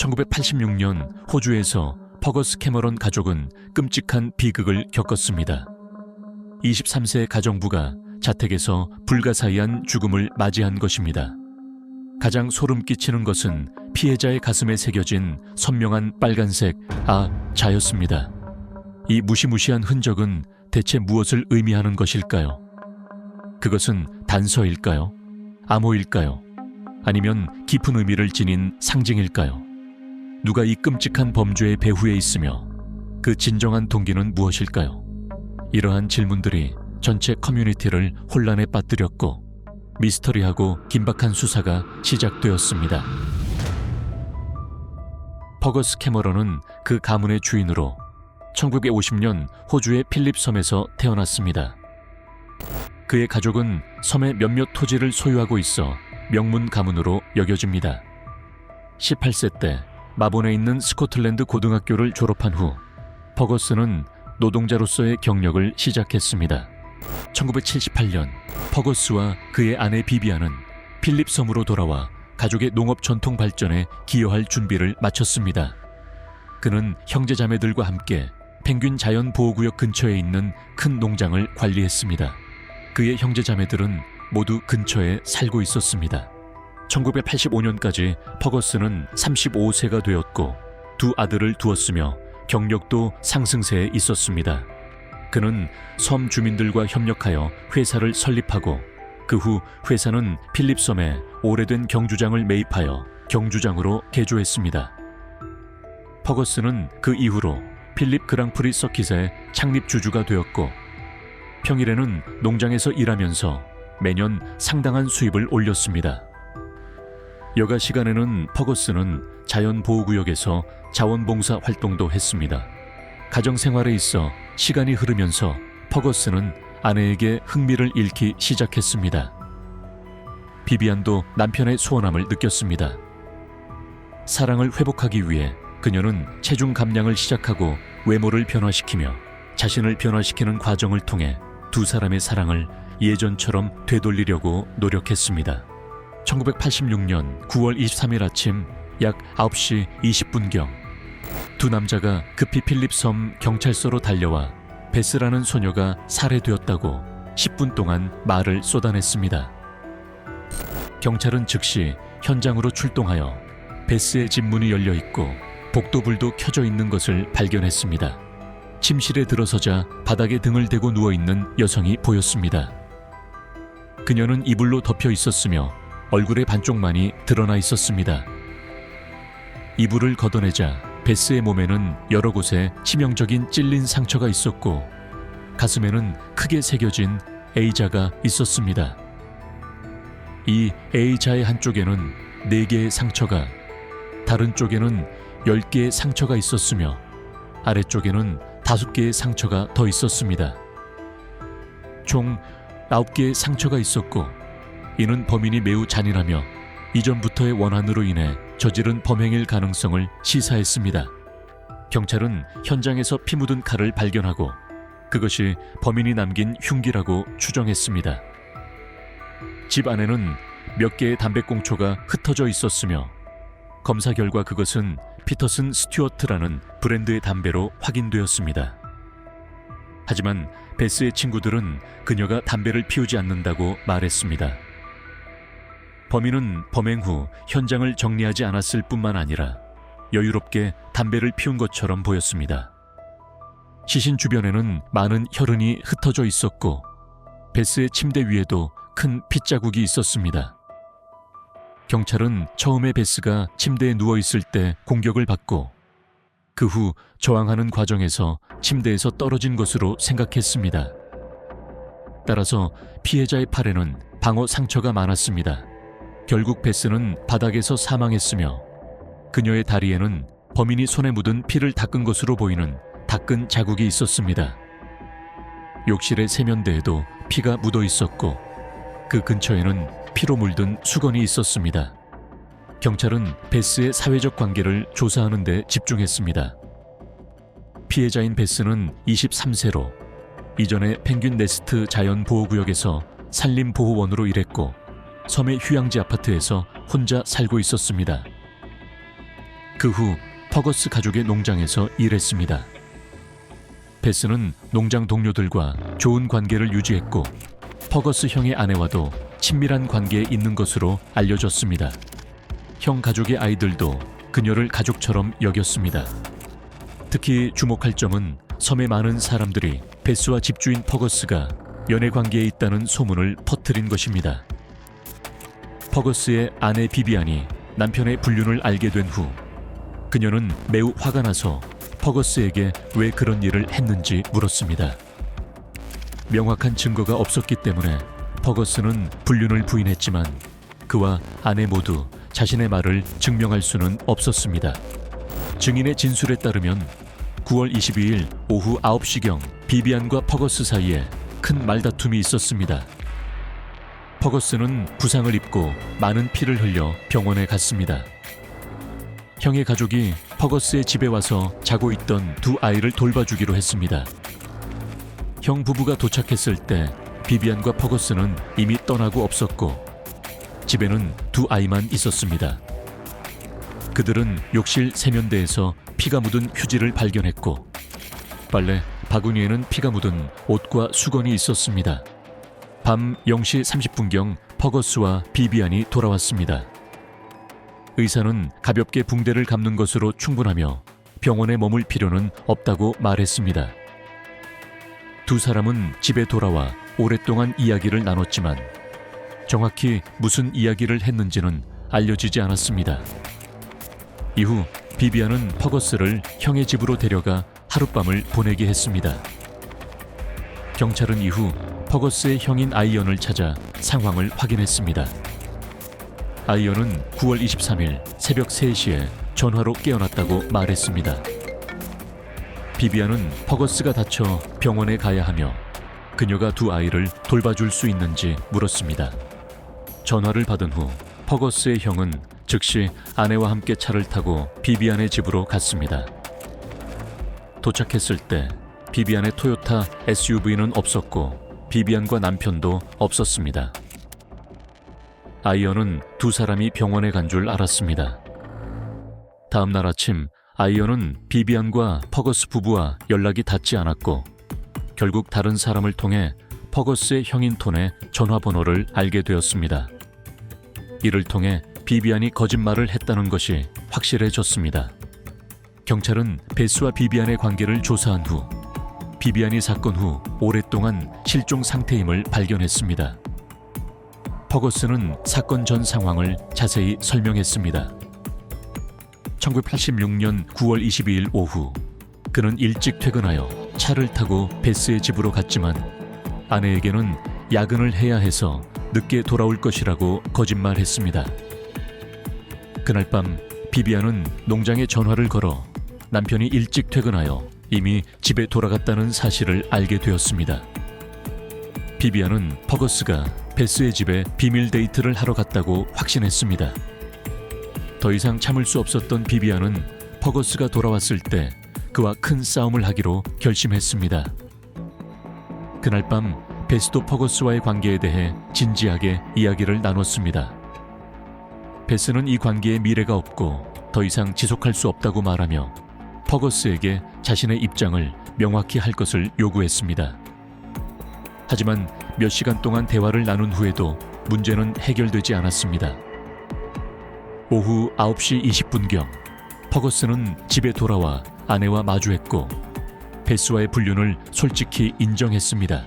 1986년 호주에서 퍼거스 캐머런 가족은 끔찍한 비극을 겪었습니다. 23세 가정부가 자택에서 불가사의한 죽음을 맞이한 것입니다. 가장 소름 끼치는 것은 피해자의 가슴에 새겨진 선명한 빨간색 자였습니다. 이 무시무시한 흔적은 대체 무엇을 의미하는 것일까요? 그것은 단서일까요? 암호일까요? 아니면 깊은 의미를 지닌 상징일까요? 누가 이 끔찍한 범죄의 배후에 있으며 그 진정한 동기는 무엇일까요? 이러한 질문들이 전체 커뮤니티를 혼란에 빠뜨렸고 미스터리하고 긴박한 수사가 시작되었습니다. 퍼거스 캐머런은 그 가문의 주인으로 1950년 호주의 필립 섬에서 태어났습니다. 그의 가족은 섬의 몇몇 토지를 소유하고 있어 명문 가문으로 여겨집니다. 18세 때 마본에 있는 스코틀랜드 고등학교를 졸업한 후 퍼거스는 노동자로서의 경력을 시작했습니다. 1978년 퍼거스와 그의 아내 비비안은 필립 섬으로 돌아와 가족의 농업 전통 발전에 기여할 준비를 마쳤습니다. 그는 형제자매들과 함께 펭귄 자연보호구역 근처에 있는 큰 농장을 관리했습니다. 그의 형제자매들은 모두 근처에 살고 있었습니다. 1985년까지 퍼거스는 35세가 되었고 두 아들을 두었으며 경력도 상승세에 있었습니다. 그는 섬 주민들과 협력하여 회사를 설립하고 그 후 회사는 필립섬에 오래된 경주장을 매입하여 경주장으로 개조했습니다. 퍼거스는 그 이후로 필립 그랑프리 서킷의 창립 주주가 되었고 평일에는 농장에서 일하면서 매년 상당한 수입을 올렸습니다. 여가 시간에는 퍼거스는 자연보호구역에서 자원봉사 활동도 했습니다. 가정생활에 있어 시간이 흐르면서 퍼거스는 아내에게 흥미를 잃기 시작했습니다. 비비안도 남편의 소원함을 느꼈습니다. 사랑을 회복하기 위해 그녀는 체중 감량을 시작하고 외모를 변화시키며 자신을 변화시키는 과정을 통해 두 사람의 사랑을 예전처럼 되돌리려고 노력했습니다. 1986년 9월 23일 아침 약 9시 20분경 두 남자가 급히 필립섬 경찰서로 달려와 베스라는 소녀가 살해되었다고 10분 동안 말을 쏟아냈습니다. 경찰은 즉시 현장으로 출동하여 베스의 집 문이 열려 있고 복도불도 켜져 있는 것을 발견했습니다. 침실에 들어서자 바닥에 등을 대고 누워있는 여성이 보였습니다. 그녀는 이불로 덮여 있었으며 얼굴의 반쪽만이 드러나 있었습니다. 이불을 걷어내자 베스의 몸에는 여러 곳에 치명적인 찔린 상처가 있었고 가슴에는 크게 새겨진 A자가 있었습니다. 이 A자의 한쪽에는 4개의 상처가, 다른 쪽에는 10개의 상처가 있었으며 아래쪽에는 5개의 상처가 더 있었습니다. 총 9개의 상처가 있었고 이는 범인이 매우 잔인하며 이전부터의 원한으로 인해 저지른 범행일 가능성을 시사했습니다. 경찰은 현장에서 피 묻은 칼을 발견하고 그것이 범인이 남긴 흉기라고 추정했습니다. 집 안에는 몇 개의 담배꽁초가 흩어져 있었으며 검사 결과 그것은 피터슨 스튜어트라는 브랜드의 담배로 확인되었습니다. 하지만 베스의 친구들은 그녀가 담배를 피우지 않는다고 말했습니다. 범인은 범행 후 현장을 정리하지 않았을 뿐만 아니라 여유롭게 담배를 피운 것처럼 보였습니다. 시신 주변에는 많은 혈흔이 흩어져 있었고 베스의 침대 위에도 큰 핏자국이 있었습니다. 경찰은 처음에 베스가 침대에 누워있을 때 공격을 받고 그 후 저항하는 과정에서 침대에서 떨어진 것으로 생각했습니다. 따라서 피해자의 팔에는 방어 상처가 많았습니다. 결국 베스는 바닥에서 사망했으며 그녀의 다리에는 범인이 손에 묻은 피를 닦은 것으로 보이는 닦은 자국이 있었습니다. 욕실의 세면대에도 피가 묻어 있었고 그 근처에는 피로 물든 수건이 있었습니다. 경찰은 베스의 사회적 관계를 조사하는 데 집중했습니다. 피해자인 베스는 23세로 이전에 펭귄 네스트 자연보호구역에서 산림보호원으로 일했고 섬의 휴양지 아파트에서 혼자 살고 있었습니다. 그 후 퍼거스 가족의 농장에서 일했습니다. 베스는 농장 동료들과 좋은 관계를 유지했고 퍼거스 형의 아내와도 친밀한 관계에 있는 것으로 알려졌습니다. 형 가족의 아이들도 그녀를 가족처럼 여겼습니다. 특히 주목할 점은 섬의 많은 사람들이 베스와 집주인 퍼거스가 연애 관계에 있다는 소문을 퍼뜨린 것입니다. 퍼거스의 아내 비비안이 남편의 불륜을 알게 된 후 그녀는 매우 화가 나서 퍼거스에게 왜 그런 일을 했는지 물었습니다. 명확한 증거가 없었기 때문에 퍼거스는 불륜을 부인했지만 그와 아내 모두 자신의 말을 증명할 수는 없었습니다. 증인의 진술에 따르면 9월 22일 오후 9시경 비비안과 퍼거스 사이에 큰 말다툼이 있었습니다. 퍼거스는 부상을 입고 많은 피를 흘려 병원에 갔습니다. 형의 가족이 퍼거스의 집에 와서 자고 있던 두 아이를 돌봐주기로 했습니다. 형 부부가 도착했을 때 비비안과 퍼거스는 이미 떠나고 없었고 집에는 두 아이만 있었습니다. 그들은 욕실 세면대에서 피가 묻은 휴지를 발견했고 빨래 바구니에는 피가 묻은 옷과 수건이 있었습니다. 밤 0시 30분경 퍼거스와 비비안이 돌아왔습니다. 의사는 가볍게 붕대를 감는 것으로 충분하며 병원에 머물 필요는 없다고 말했습니다. 두 사람은 집에 돌아와 오랫동안 이야기를 나눴지만 정확히 무슨 이야기를 했는지는 알려지지 않았습니다. 이후 비비안은 퍼거스를 형의 집으로 데려가 하룻밤을 보내게 했습니다. 경찰은 이후 퍼거스의 형인 아이언을 찾아 상황을 확인했습니다. 아이언은 9월 23일 새벽 3시에 전화로 깨어났다고 말했습니다. 비비안은 퍼거스가 다쳐 병원에 가야 하며 그녀가 두 아이를 돌봐줄 수 있는지 물었습니다. 전화를 받은 후 퍼거스의 형은 즉시 아내와 함께 차를 타고 비비안의 집으로 갔습니다. 도착했을 때 비비안의 토요타 SUV는 없었고 비비안과 남편도 없었습니다. 아이언은 두 사람이 병원에 간 줄 알았습니다. 다음 날 아침 아이언은 비비안과 퍼거스 부부와 연락이 닿지 않았고 결국 다른 사람을 통해 퍼거스의 형인 톤의 전화번호를 알게 되었습니다. 이를 통해 비비안이 거짓말을 했다는 것이 확실해졌습니다. 경찰은 베스와 비비안의 관계를 조사한 후 비비안이 사건 후 오랫동안 실종 상태임을 발견했습니다. 퍼거스는 사건 전 상황을 자세히 설명했습니다. 1986년 9월 22일 오후 그는 일찍 퇴근하여 차를 타고 베스의 집으로 갔지만 아내에게는 야근을 해야 해서 늦게 돌아올 것이라고 거짓말했습니다. 그날 밤 비비안은 농장에 전화를 걸어 남편이 일찍 퇴근하여 이미 집에 돌아갔다는 사실을 알게 되었습니다. 비비안은 퍼거스가 베스의 집에 비밀 데이트를 하러 갔다고 확신했습니다. 더 이상 참을 수 없었던 비비안은 퍼거스가 돌아왔을 때 그와 큰 싸움을 하기로 결심했습니다. 그날 밤 베스도 퍼거스와의 관계에 대해 진지하게 이야기를 나눴습니다. 베스는 이 관계에 미래가 없고 더 이상 지속할 수 없다고 말하며 퍼거스에게 자신의 입장을 명확히 할 것을 요구했습니다. 하지만 몇 시간 동안 대화를 나눈 후에도 문제는 해결되지 않았습니다. 오후 9시 20분경 퍼거스는 집에 돌아와 아내와 마주했고 베스와의 불륜을 솔직히 인정했습니다.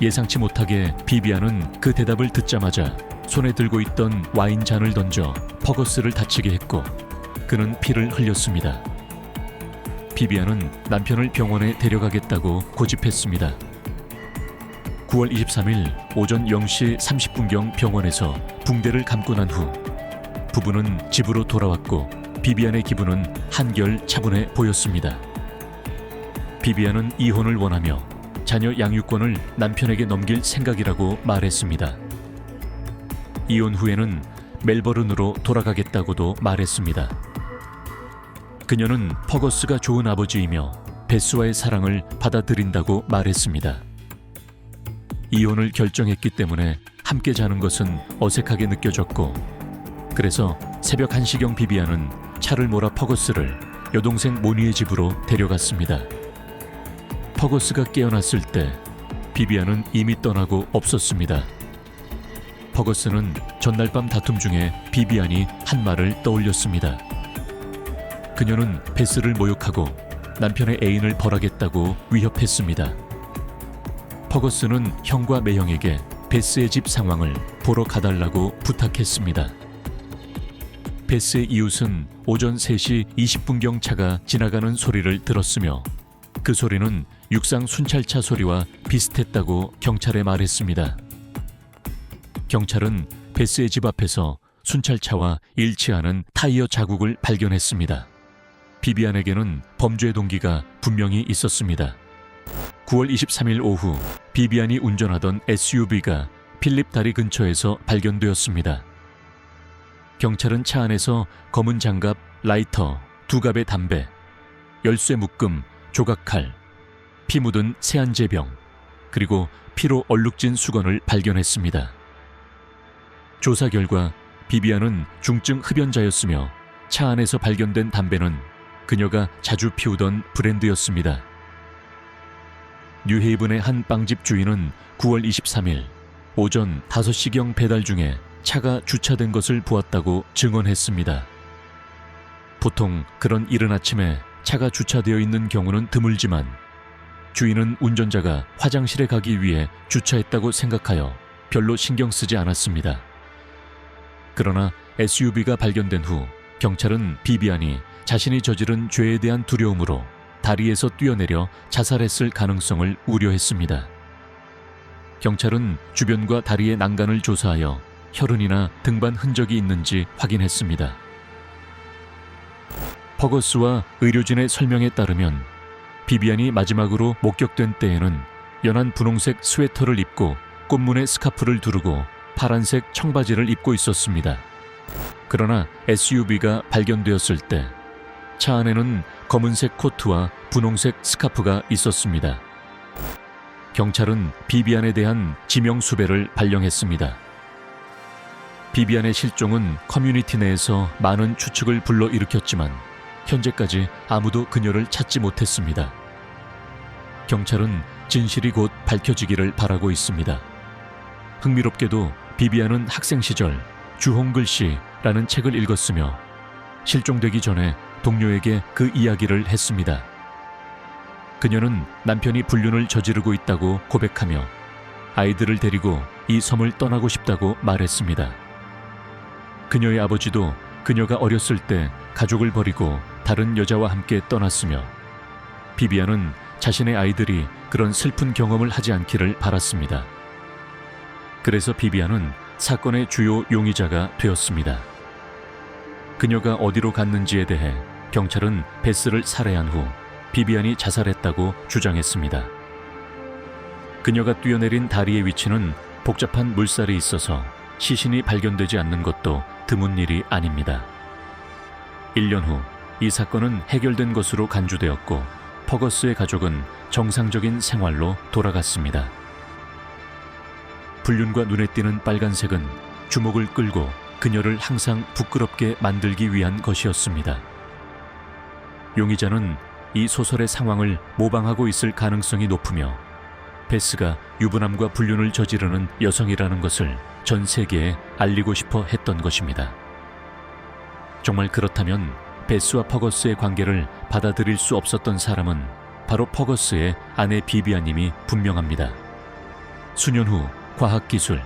예상치 못하게 비비안은 그 대답을 듣자마자 손에 들고 있던 와인잔을 던져 퍼거스를 다치게 했고 그는 피를 흘렸습니다. 비비안은 남편을 병원에 데려가겠다고 고집했습니다. 9월 23일 오전 0시 30분경 병원에서 붕대를 감고 난 후 부부는 집으로 돌아왔고 비비안의 기분은 한결 차분해 보였습니다. 비비안은 이혼을 원하며 자녀 양육권을 남편에게 넘길 생각이라고 말했습니다. 이혼 후에는 멜버른으로 돌아가겠다고도 말했습니다. 그녀는 퍼거스가 좋은 아버지이며 베스와의 사랑을 받아들인다고 말했습니다. 이혼을 결정했기 때문에 함께 자는 것은 어색하게 느껴졌고 그래서 새벽 1시경 비비안은 차를 몰아 퍼거스를 여동생 모니의 집으로 데려갔습니다. 퍼거스가 깨어났을 때 비비안은 이미 떠나고 없었습니다. 퍼거스는 전날 밤 다툼 중에 비비안이 한 말을 떠올렸습니다. 그녀는 베스를 모욕하고 남편의 애인을 벌하겠다고 위협했습니다. 퍼거스는 형과 매형에게 베스의 집 상황을 보러 가달라고 부탁했습니다. 베스의 이웃은 오전 3시 20분경 차가 지나가는 소리를 들었으며 그 소리는 육상 순찰차 소리와 비슷했다고 경찰에 말했습니다. 경찰은 베스의 집 앞에서 순찰차와 일치하는 타이어 자국을 발견했습니다. 비비안에게는 범죄 동기가 분명히 있었습니다. 9월 23일 오후 비비안이 운전하던 SUV가 필립 다리 근처에서 발견되었습니다. 경찰은 차 안에서 검은 장갑, 라이터, 2갑의 담배, 열쇠 묶음, 조각칼, 피 묻은 세안제병, 그리고 피로 얼룩진 수건을 발견했습니다. 조사 결과 비비안은 중증 흡연자였으며 차 안에서 발견된 담배는 그녀가 자주 피우던 브랜드였습니다. 뉴헤이븐의 한 빵집 주인은 9월 23일 오전 5시경 배달 중에 차가 주차된 것을 보았다고 증언했습니다. 보통 그런 이른 아침에 차가 주차되어 있는 경우는 드물지만 주인은 운전자가 화장실에 가기 위해 주차했다고 생각하여 별로 신경 쓰지 않았습니다. 그러나 SUV가 발견된 후 경찰은 비비안이 자신이 저지른 죄에 대한 두려움으로 다리에서 뛰어내려 자살했을 가능성을 우려했습니다. 경찰은 주변과 다리의 난간을 조사하여 혈흔이나 등반 흔적이 있는지 확인했습니다. 퍼거스와 의료진의 설명에 따르면 비비안이 마지막으로 목격된 때에는 연한 분홍색 스웨터를 입고 꽃무늬 스카프를 두르고 파란색 청바지를 입고 있었습니다. 그러나 SUV가 발견되었을 때 차 안에는 검은색 코트와 분홍색 스카프가 있었습니다. 경찰은 비비안에 대한 지명 수배를 발령했습니다. 비비안의 실종은 커뮤니티 내에서 많은 추측을 불러일으켰지만 현재까지 아무도 그녀를 찾지 못했습니다. 경찰은 진실이 곧 밝혀지기를 바라고 있습니다. 흥미롭게도 비비안은 학생 시절 주홍글씨라는 책을 읽었으며 실종되기 전에 동료에게 그 이야기를 했습니다. 그녀는 남편이 불륜을 저지르고 있다고 고백하며 아이들을 데리고 이 섬을 떠나고 싶다고 말했습니다. 그녀의 아버지도 그녀가 어렸을 때 가족을 버리고 다른 여자와 함께 떠났으며 비비안은 자신의 아이들이 그런 슬픈 경험을 하지 않기를 바랐습니다. 그래서 비비안은 사건의 주요 용의자가 되었습니다. 그녀가 어디로 갔는지에 대해 경찰은 베스를 살해한 후 비비안이 자살했다고 주장했습니다. 그녀가 뛰어내린 다리의 위치는 복잡한 물살이 있어서 시신이 발견되지 않는 것도 드문 일이 아닙니다. 1년 후 이 사건은 해결된 것으로 간주되었고 퍼거스의 가족은 정상적인 생활로 돌아갔습니다. 불륜과 눈에 띄는 빨간색은 주목을 끌고 그녀를 항상 부끄럽게 만들기 위한 것이었습니다. 용의자는 이 소설의 상황을 모방하고 있을 가능성이 높으며 베스가 유부남과 불륜을 저지르는 여성이라는 것을 전 세계에 알리고 싶어 했던 것입니다. 정말 그렇다면 베스와 퍼거스의 관계를 받아들일 수 없었던 사람은 바로 퍼거스의 아내 비비안님이 분명합니다. 수년 후 과학기술,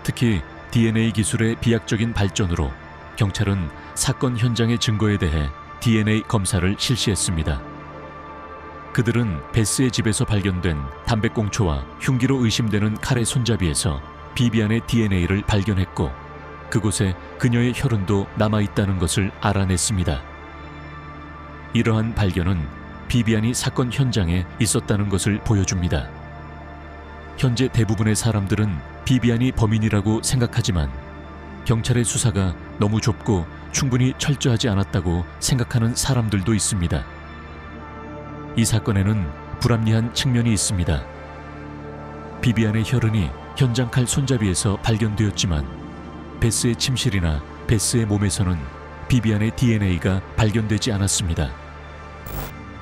특히 DNA 기술의 비약적인 발전으로 경찰은 사건 현장의 증거에 대해 DNA 검사를 실시했습니다. 그들은 베스의 집에서 발견된 담배꽁초와 흉기로 의심되는 칼의 손잡이에서 비비안의 DNA를 발견했고 그곳에 그녀의 혈흔도 남아있다는 것을 알아냈습니다. 이러한 발견은 비비안이 사건 현장에 있었다는 것을 보여줍니다. 현재 대부분의 사람들은 비비안이 범인이라고 생각하지만 경찰의 수사가 너무 좁고 충분히 철저하지 않았다고 생각하는 사람들도 있습니다. 이 사건에는 불합리한 측면이 있습니다. 비비안의 혈흔이 현장 칼 손잡이에서 발견되었지만 베스의 침실이나 베스의 몸에서는 비비안의 DNA가 발견되지 않았습니다.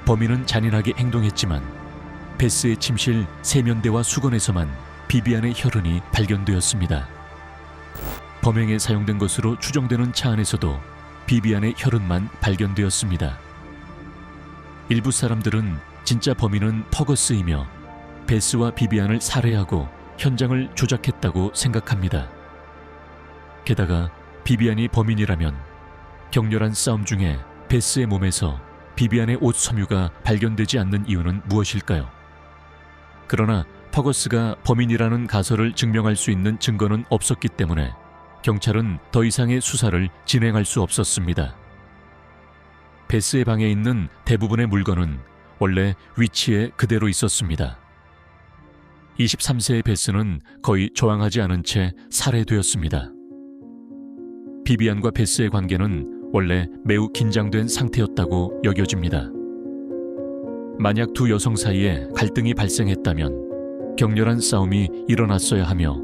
범인은 잔인하게 행동했지만 베스의 침실 세면대와 수건에서만 비비안의 혈흔이 발견되었습니다. 범행에 사용된 것으로 추정되는 차 안에서도 비비안의 혈흔만 발견되었습니다. 일부 사람들은 진짜 범인은 퍼거스이며 베스와 비비안을 살해하고 현장을 조작했다고 생각합니다. 게다가 비비안이 범인이라면 격렬한 싸움 중에 베스의 몸에서 비비안의 옷 섬유가 발견되지 않는 이유는 무엇일까요? 그러나 퍼거스가 범인이라는 가설을 증명할 수 있는 증거는 없었기 때문에 경찰은 더 이상의 수사를 진행할 수 없었습니다. 베스의 방에 있는 대부분의 물건은 원래 위치에 그대로 있었습니다. 23세의 베스는 거의 저항하지 않은 채 살해되었습니다. 비비안과 베스의 관계는 원래 매우 긴장된 상태였다고 여겨집니다. 만약 두 여성 사이에 갈등이 발생했다면 격렬한 싸움이 일어났어야 하며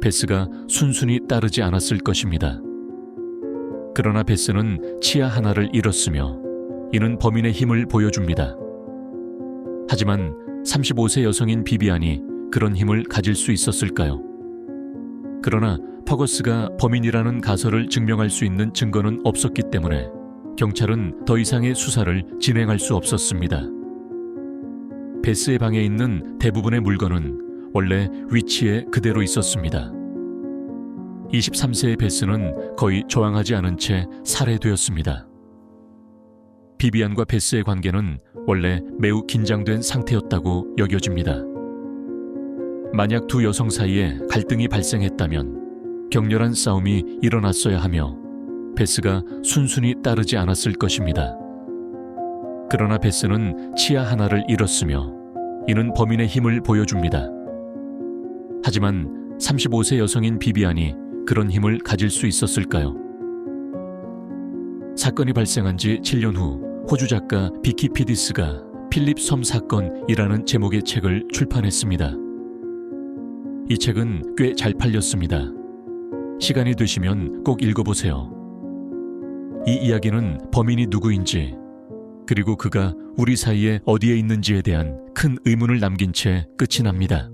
베스가 순순히 따르지 않았을 것입니다. 그러나 베스는 치아 하나를 잃었으며 이는 범인의 힘을 보여줍니다. 하지만 35세 여성인 비비안이 그런 힘을 가질 수 있었을까요? 그러나 퍼거스가 범인이라는 가설을 증명할 수 있는 증거는 없었기 때문에 경찰은 더 이상의 수사를 진행할 수 없었습니다. 베스의 방에 있는 대부분의 물건은 원래 위치에 그대로 있었습니다. 23세의 베스는 거의 저항하지 않은 채 살해되었습니다. 비비안과 베스의 관계는 원래 매우 긴장된 상태였다고 여겨집니다. 만약 두 여성 사이에 갈등이 발생했다면 격렬한 싸움이 일어났어야 하며 베스가 순순히 따르지 않았을 것입니다. 그러나 베스는 치아 하나를 잃었으며 이는 범인의 힘을 보여줍니다. 하지만 35세 여성인 비비안이 그런 힘을 가질 수 있었을까요? 사건이 발생한 지 7년 후 호주 작가 비키 피디스가 필립 섬 사건이라는 제목의 책을 출판했습니다. 이 책은 꽤 잘 팔렸습니다. 시간이 되시면 꼭 읽어보세요. 이 이야기는 범인이 누구인지 그리고 그가 우리 사이에 어디에 있는지에 대한 큰 의문을 남긴 채 끝이 납니다.